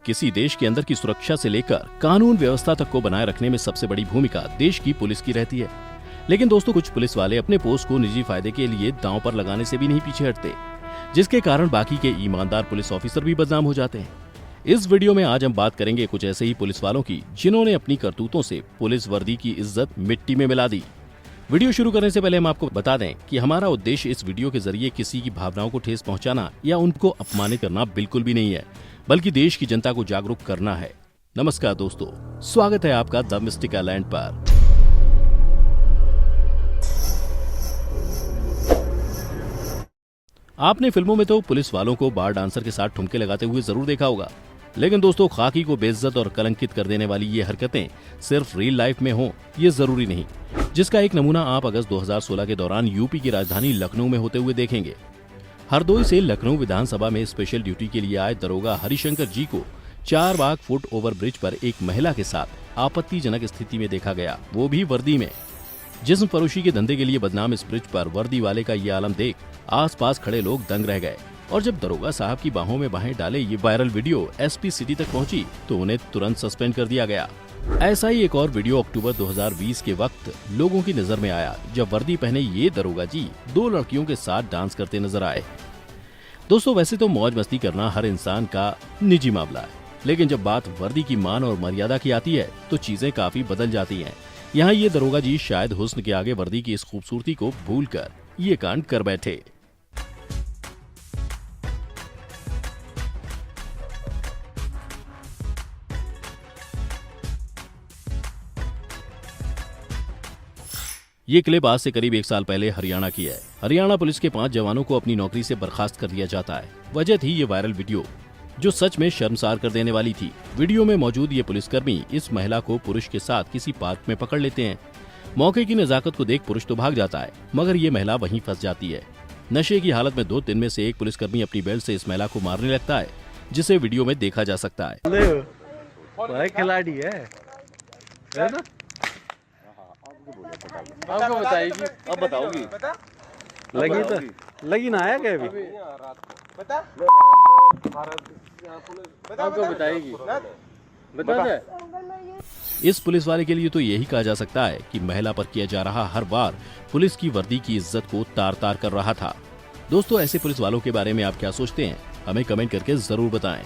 किसी देश के अंदर की सुरक्षा से लेकर कानून व्यवस्था तक को बनाए रखने में सबसे बड़ी भूमिका देश की पुलिस की रहती है। लेकिन दोस्तों, कुछ पुलिस वाले अपने पोस्ट को निजी फायदे के लिए दांव पर लगाने से भी नहीं पीछे हटते, जिसके कारण बाकी के ईमानदार पुलिस ऑफिसर भी बदनाम हो जाते हैं। इस वीडियो में आज हम बात करेंगे कुछ ऐसे ही पुलिस वालों की, जिन्होंने अपनी करतूतों से पुलिस वर्दी की इज्जत मिट्टी में मिला दी। वीडियो शुरू करने से पहले हम आपको बता दें कि हमारा उद्देश्य इस वीडियो के जरिए किसी की भावनाओं को ठेस पहुंचाना या उनको अपमानित करना बिल्कुल भी नहीं है, बल्कि देश की जनता को जागरूक करना है। नमस्कार दोस्तों, स्वागत है आपका द मिस्टिका लैंड पर। आपने फिल्मों में तो पुलिस वालों को बार डांसर के साथ ठुमके लगाते हुए जरूर देखा होगा, लेकिन दोस्तों, खाकी को बेइज्जत और कलंकित कर देने वाली ये हरकतें सिर्फ रियल लाइफ में हो ये जरूरी नहीं, जिसका एक नमूना आप अगस्त 2016 के दौरान यूपी की राजधानी लखनऊ में होते हुए देखेंगे। हरदोई से लखनऊ विधानसभा में स्पेशल ड्यूटी के लिए आए दरोगा हरिशंकर जी को 4 बाग फुट ओवर ब्रिज पर एक महिला के साथ आपत्तिजनक स्थिति में देखा गया, वो भी वर्दी में। जिस्म फरोशी के धंधे के लिए बदनाम इस ब्रिज पर वर्दी वाले का ये आलम देख आसपास खड़े लोग दंग रह गए, और जब दरोगा साहब की बाहों में बाहें डाले ये वायरल वीडियो एसपी सिटी तक पहुंची तो उन्हें तुरंत सस्पेंड कर दिया गया। ऐसा ही एक और वीडियो अक्टूबर 2020 के वक्त लोगों की नजर में आया, जब वर्दी पहने ये दरोगा जी 2 लड़कियों के साथ डांस करते नजर आए। दोस्तों, वैसे तो मौज मस्ती करना हर इंसान का निजी मामला है, लेकिन जब बात वर्दी की मान और मर्यादा की आती है तो चीजें काफी बदल जाती हैं। यहाँ ये दरोगा जी शायद हुस्न के आगे वर्दी की इस खूबसूरती को भूलकर ये कांड कर बैठे। ये क्लिप आज से करीब 1 साल पहले हरियाणा की है। हरियाणा पुलिस के 5 जवानों को अपनी नौकरी से बर्खास्त कर दिया जाता है। वजह थी ये वायरल वीडियो, जो सच में शर्मसार कर देने वाली थी। वीडियो में मौजूद ये पुलिसकर्मी इस महिला को पुरुष के साथ किसी पार्क में पकड़ लेते हैं। मौके की नजाकत को देख पुरुष तो भाग जाता है, मगर ये महिला वहीं फंस जाती है। नशे की हालत में 2 दिन में से एक पुलिसकर्मी अपनी बेल्ट से इस महिला को मारने लगता है, जिसे वीडियो में देखा जा सकता है। खिलाड़ी है ना? आपको बताएगी, अब बताओगी। लगी ना आया क्या अभी? आपको बताएगी, बता दे। इस पुलिस वाले के लिए तो यही कहा जा सकता है कि महिला पर किया जा रहा हर वार पुलिस की वर्दी की इज्जत को तार तार कर रहा था। दोस्तों, ऐसे पुलिस वालों के बारे में आप क्या सोचते हैं, हमें कमेंट करके जरूर बताएं।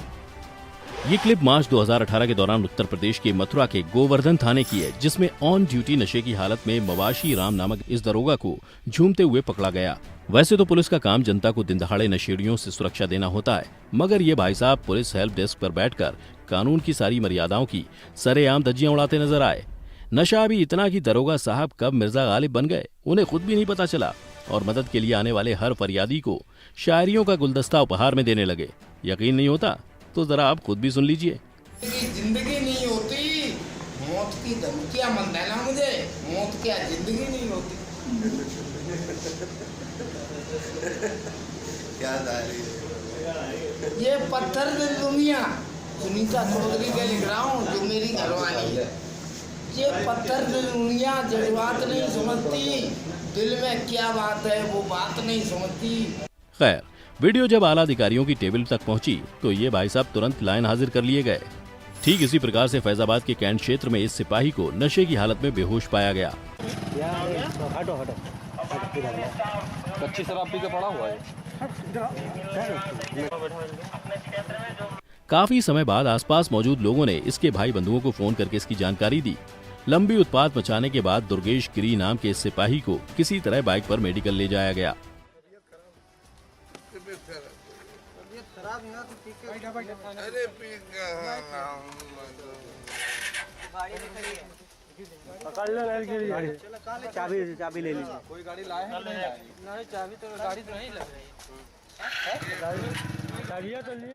ये क्लिप मार्च 2018 के दौरान उत्तर प्रदेश के मथुरा के गोवर्धन थाने की है, जिसमें ऑन ड्यूटी नशे की हालत में मवाशी राम नामक इस दरोगा को झूमते हुए पकड़ा गया। वैसे तो पुलिस का काम जनता को दिन दहाड़े नशेड़ियों से सुरक्षा देना होता है, मगर ये भाई साहब पुलिस हेल्प डेस्क पर बैठकर कानून की सारी मर्यादाओं की सरेआम धज्जियां उड़ाते नजर आए। नशा अभी इतना कि दरोगा साहब कब मिर्जा गालिब बन गए उन्हें खुद भी नहीं पता चला, और मदद के लिए आने वाले हर फरियादी को शायरियों का गुलदस्ता उपहार में देने लगे। यकीन नहीं होता तो जरा आप खुद भी सुन लीजिए। जिंदगी नहीं होती, मौत की धमकियां मत देना मुझे, मौत क्या जिंदगी नहीं होती। क्या ये पत्थर की दुनिया सुनीता चौधरी के लिख रहा हूँ, जो मेरी घरवाली है। ये पत्थर की दुनिया जज्बात नहीं समझती, दिल में क्या बात है वो बात नहीं समझती। खैर, वीडियो जब आला अधिकारियों की टेबल तक पहुंची तो ये भाई साहब तुरंत लाइन हाजिर कर लिए गए। ठीक इसी प्रकार से फैजाबाद के कैंट क्षेत्र में इस सिपाही को नशे की हालत में बेहोश पाया गया। कच्ची शराब पी के पड़ा हुआ है। काफी समय बाद आसपास मौजूद लोगों ने इसके भाई बंधुओं को फोन करके इसकी जानकारी दी। लंबी उत्पात मचाने के बाद दुर्गेश गिरी नाम के इस सिपाही को किसी तरह बाइक पर मेडिकल ले जाया गया। चाबी ले लीजिए। कोई गाड़ी लाए हैं? नहीं, चाबी तो गाड़ी तो नहीं लग रही।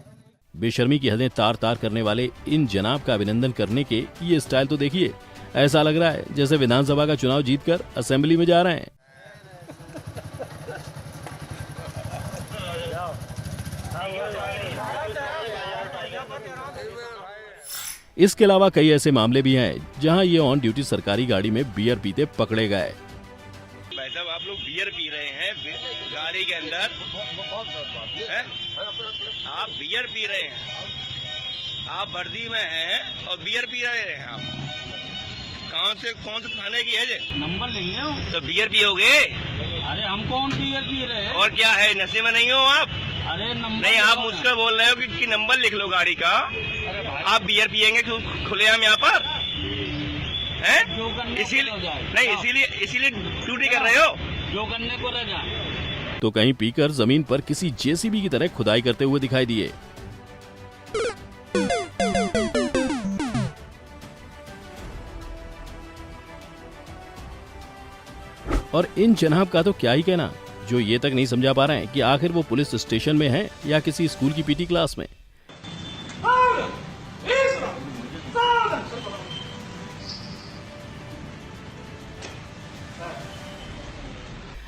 बेशर्मी की हदें तार तार करने वाले इन जनाब का अभिनंदन करने के ये स्टाइल तो देखिए, ऐसा लग रहा है जैसे विधानसभा का चुनाव जीतकर असेंबली में जा रहे हैं। इसके अलावा कई ऐसे मामले भी हैं जहां ये ऑन ड्यूटी सरकारी गाड़ी में बियर पीते पकड़े गए। भाई साहब, आप लोग बियर पी रहे हैं गाड़ी के अंदर, आप बियर पी रहे हैं, आप वर्दी में हैं और बियर पी रहे हैं आप। कौन से खाने की है जे? नंबर लेंगे हो? तो बियर पियोगे? अरे हम कौन बियर पी रहे हैं? और क्या है, नशे में नहीं हो आप? अरे नंबर नहीं, आप मुझसे बोल रहे हो कि नंबर लिख लो गाड़ी का। आप बियर पियेंगे खुलेआम यहाँ पर हैं? इसीलिए ड्यूटी कर रहे हो। जो करने को रह जाए। तो कहीं पीकर जमीन पर किसी जेसीबी की तरह खुदाई करते हुए दिखाई दिए। और इन जनाब का तो क्या ही कहना, जो ये तक नहीं समझा पा रहे हैं कि आखिर वो पुलिस स्टेशन में हैं या किसी स्कूल की पीटी क्लास में।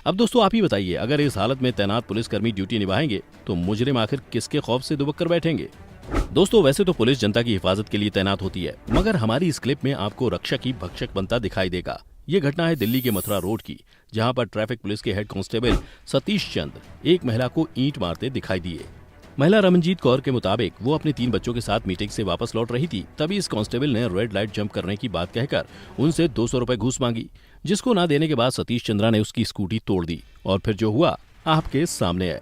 अब दोस्तों आप ही बताइए, अगर इस हालत में तैनात पुलिसकर्मी ड्यूटी निभाएंगे तो मुजरिम आखिर किसके खौफ से दुबक कर बैठेंगे। दोस्तों वैसे तो पुलिस जनता की हिफाजत के लिए तैनात होती है, मगर हमारी इस क्लिप में आपको रक्षक ही भक्षक बनता दिखाई देगा। ये घटना है दिल्ली के मथुरा रोड की, जहां पर ट्रैफिक पुलिस के हेड कांस्टेबल सतीश चंद्र एक महिला को ईंट मारते दिखाई दिए। महिला रमनजीत कौर के मुताबिक वो अपने 3 बच्चों के साथ मीटिंग से वापस लौट रही थी। तभी इस कांस्टेबल ने रेड लाइट जंप करने की बात कहकर उनसे 200 रुपए घूस मांगी, जिसको ना देने के बाद सतीश चंद्रा ने उसकी स्कूटी तोड़ दी और फिर जो हुआ आपके सामने है।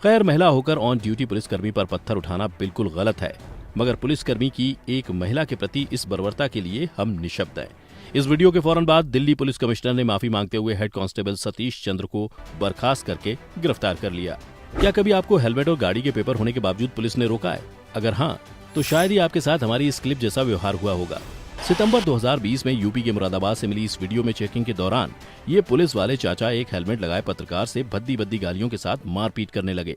खैर, महिला होकर ऑन ड्यूटी पुलिसकर्मी पर पत्थर उठाना बिल्कुल गलत है, मगर पुलिसकर्मी की एक महिला के प्रति इस बर्बरता के लिए हम निशब्द हैं। इस वीडियो के फौरन बाद दिल्ली पुलिस कमिश्नर ने माफी मांगते हुए हेड कांस्टेबल सतीश चंद्र को बर्खास्त करके गिरफ्तार कर लिया। क्या कभी आपको हेलमेट और गाड़ी के पेपर होने के बावजूद पुलिस ने रोका है? अगर हाँ, तो शायद ही आपके साथ हमारी इस क्लिप जैसा व्यवहार हुआ होगा। सितंबर 2020 में यूपी के मुरादाबाद से मिली इस वीडियो में चेकिंग के दौरान ये पुलिस वाले चाचा एक हेलमेट लगाए पत्रकार से भद्दी भद्दी गालियों के साथ मारपीट करने लगे।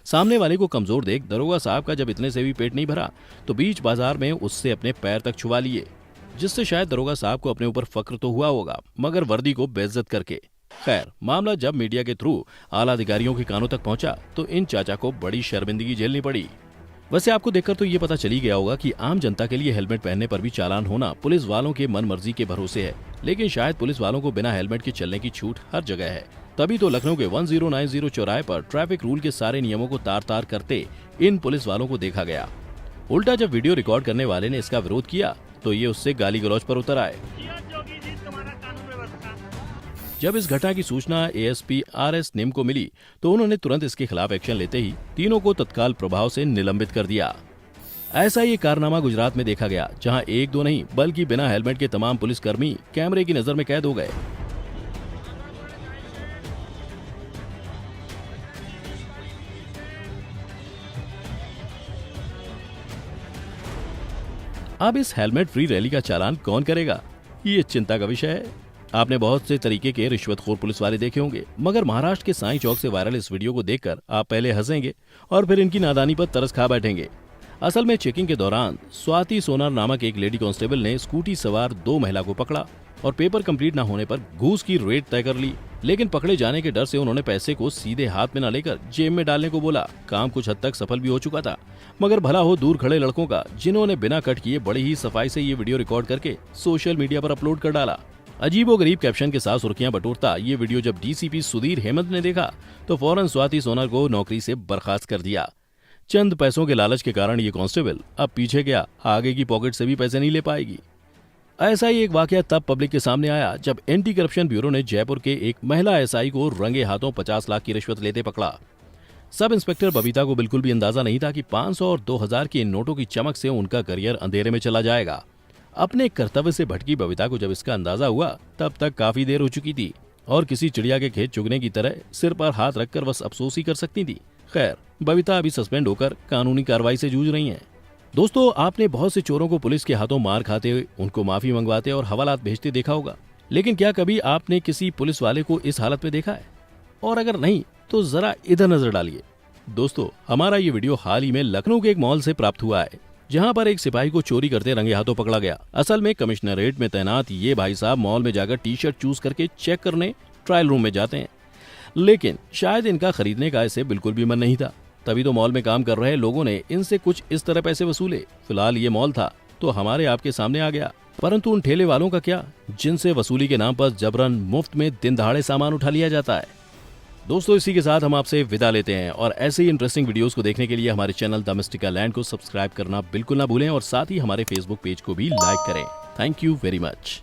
सामने वाले को कमजोर देख दरोगा साहब का जब इतने से भी पेट नहीं भरा तो बीच बाजार में उससे अपने पैर तक छुआ लिए, जिससे शायद दरोगा साहब को अपने ऊपर फक्र तो हुआ होगा, मगर वर्दी को बेइज्जत करके। खैर, मामला जब मीडिया के थ्रू आला अधिकारियों के कानों तक पहुंचा तो इन चाचा को बड़ी शर्मिंदगी झेलनी पड़ी। वैसे आपको देखकर तो ये पता चली गया होगा कि आम जनता के लिए हेलमेट पहनने पर भी चालान होना पुलिस वालों के मन मर्जी के भरोसे है, लेकिन शायद पुलिस वालों को बिना हेलमेट के चलने की छूट हर जगह है। तभी तो लखनऊ के 1090 चौराहे पर ट्रैफिक रूल के सारे नियमों को तार तार करते इन पुलिस वालों को देखा गया। उल्टा जब वीडियो रिकॉर्ड करने वाले ने इसका विरोध किया तो ये उससे गाली गलौज पर उतर आए। जब इस घटना की सूचना एएसपी आरएस निम को मिली तो उन्होंने तुरंत इसके खिलाफ एक्शन लेते ही तीनों को तत्काल प्रभाव से निलंबित कर दिया। ऐसा ही कारनामा गुजरात में देखा गया, जहां 1-2 नहीं बल्कि बिना हेलमेट के तमाम पुलिसकर्मी कैमरे की नजर में कैद हो गए। अब इस हेलमेट फ्री रैली का चालान कौन करेगा, ये चिंता का विषय है। आपने बहुत से तरीके के रिश्वतखोर पुलिस वाले देखे होंगे, मगर महाराष्ट्र के साईं चौक से वायरल इस वीडियो को देखकर आप पहले हंसेंगे और फिर इनकी नादानी पर तरस खा बैठेंगे। असल में चेकिंग के दौरान स्वाति सोनार नामक एक लेडी कांस्टेबल ने स्कूटी सवार 2 महिला को पकड़ा और पेपर कंप्लीट न होने पर घूस की रेट तय कर ली, लेकिन पकड़े जाने के डर से उन्होंने पैसे को सीधे हाथ में न लेकर जेब में डालने को बोला। काम कुछ हद तक सफल भी हो चुका था, मगर भला हो दूर खड़े लड़कों का, जिन्होंने बिना कट किए बड़ी ही सफाई से ये वीडियो रिकॉर्ड करके सोशल मीडिया पर अपलोड कर डाला। अजीबोगरीब कैप्शन के साथ सुर्खियां बटोरता ये वीडियो जब डीसीपी सुधीर हेमंत ने देखा तो फौरन स्वाति सोनार को नौकरी से बर्खास्त कर दिया। चंद पैसों के लालच के कारण ये कांस्टेबल अब पीछे गया, आगे की पॉकेट से भी पैसे नहीं ले पाएगी। ऐसा ही एक वाकया तब पब्लिक के सामने आया जब एंटी करप्शन ब्यूरो ने जयपुर के एक महिला एसआई को रंगे हाथों 50 लाख की रिश्वत लेते पकड़ा। सब इंस्पेक्टर बबीता को बिल्कुल भी अंदाजा नहीं था कि 500 और 2000 के इन नोटों की चमक से उनका करियर अंधेरे में चला जाएगा। अपने कर्तव्य से भटकी बबीता को जब इसका अंदाजा हुआ तब तक काफी देर हो चुकी थी और किसी चिड़िया के खेत चुगने की तरह सिर पर हाथ रखकर बस अफसोस ही कर सकती थी। खैर, बबीता अभी सस्पेंड होकर कानूनी कार्रवाई से जूझ रही हैं। दोस्तों, आपने बहुत से चोरों को पुलिस के हाथों मार खाते हुए, उनको माफी मंगवाते और हवालात भेजते देखा होगा, लेकिन क्या कभी आपने किसी पुलिस वाले को इस हालत में देखा है? और अगर नहीं तो जरा इधर नजर डालिए। दोस्तों, हमारा ये वीडियो हाल ही में लखनऊ के एक मॉल से प्राप्त हुआ है, जहां पर एक सिपाही को चोरी करते रंगे हाथों पकड़ा गया। असल में कमिश्नरेट में तैनात ये भाई साहब मॉल में जाकर टी-शर्ट चूज करके चेक करने ट्रायल रूम में जाते हैं, लेकिन शायद इनका खरीदने का ऐसे बिल्कुल भी मन नहीं था। तभी तो मॉल में काम कर रहे लोगों ने इनसे कुछ इस तरह पैसे वसूले। फिलहाल ये मॉल था तो हमारे आपके सामने आ गया, परंतु उन ठेले वालों का क्या, जिनसे वसूली के नाम पर जबरन मुफ्त में दिन दहाड़े सामान उठा लिया जाता है। दोस्तों, इसी के साथ हम आपसे विदा लेते हैं और ऐसे ही इंटरेस्टिंग वीडियोस को देखने के लिए हमारे चैनल द मिस्टिका लैंड को सब्सक्राइब करना बिल्कुल ना भूलें और साथ ही हमारे फेसबुक पेज को भी लाइक करें। Thank you very much.